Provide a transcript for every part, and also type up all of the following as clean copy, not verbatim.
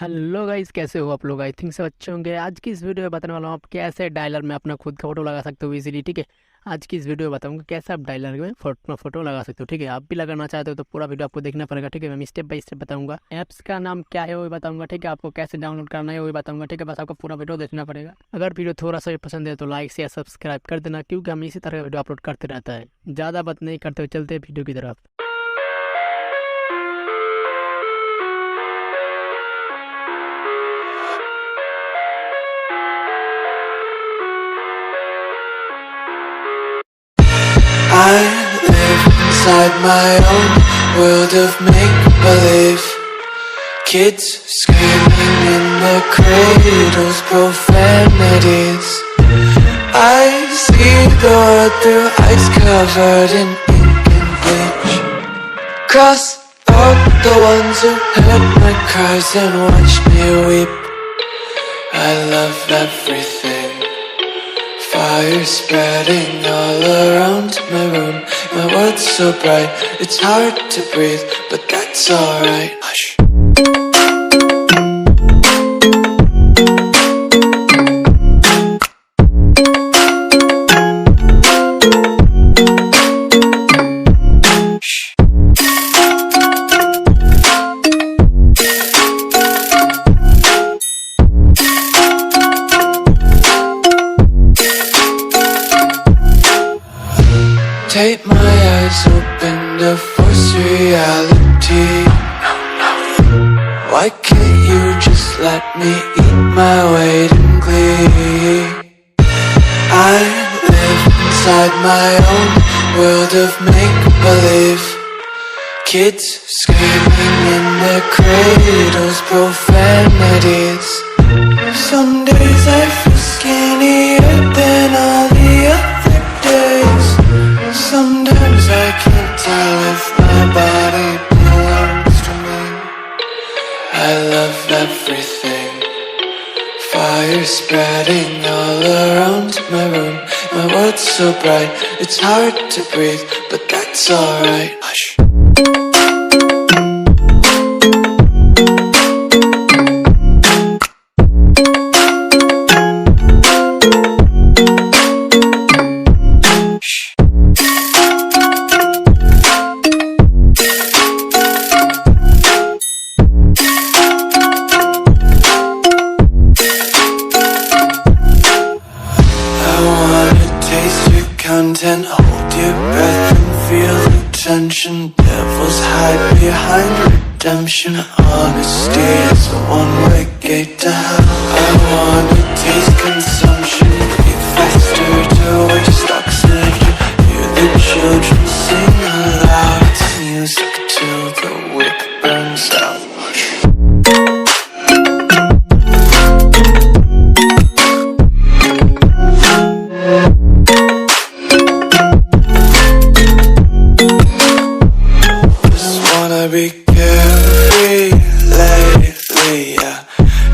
Hello guys, कैसे हो आप लोग? आई थिंक सब अच्छे होंगे। आज की इस वीडियो में बताने वाला हूँ आप कैसे डायलर में अपना खुद का फोटो लगा सकते हो इजीली। ठीक है, आज की इस वीडियो में बताऊंगा कैसे आप डायलर में फोटो लगा सकते हो। ठीक है, आप भी लगाना चाहते हो तो पूरा वीडियो आपको देखना पड़ेगा। ठीक है, मैं स्टेप बाय स्टेप बताऊंगा। ऐप्स का नाम क्या है वो भी बताऊंगा। ठीक है, आपको कैसे डाउनलोड करना है वो भी बताऊंगा। ठीक है, बस आपको पूरा वीडियो देखना पड़ेगा। अगर वीडियो थोड़ा सा भी पसंद है तो लाइक शेयर सब्सक्राइब कर देना, क्योंकि हम इसी तरह का वीडियो अपलोड करते रहता है। ज़्यादा बात नहीं करते हुए चलते वीडियो की तरफ। I live inside my own world of make-believe. Kids screaming in the cradles, profanities. I see the world through ice covered in ink and bleach. Cross out the ones who heard my cries and watched me weep. I love everything. Fire spreading all around my room. My world's so bright, it's hard to breathe, but that's alright. Hush. Tape my eyes open to force reality. Why can't you just let me eat my weight in glee? I live inside my own world of make-believe. Kids screaming in their cradles, profanities. Some days I feel skinnier than all the other days. Sometimes I can't tell if my body belongs to me. I love everything. Fire spreading all around my room. My world's so bright, it's hard to breathe, but that's alright. Hush. Content, hold your breath and feel the tension. Devils hide behind redemption. Honesty is a one-way gate to hell. I wanna taste consumption, breathe faster to waste oxygen. Hear the children sing aloud. It's music till the wick burns out. Be carefree lately, yeah.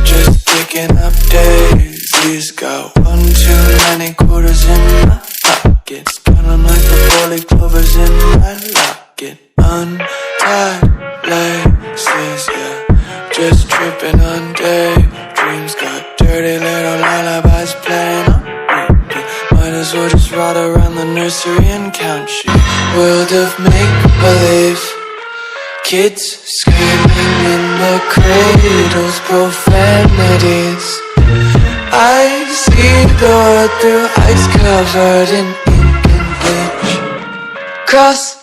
Just picking up daisies. Got one too many quarters in my pockets. Count 'em like the 4-leaf clovers in my locket. Untied laces, yeah. Just tripping on daydreams. Got dirty little lullabies playing on repeat. Might as well just ride around the nursery and count sheep. World of make-believe. Kids screaming in the cradles, profanities. I see the world through ice covered in ink and bleach. Cross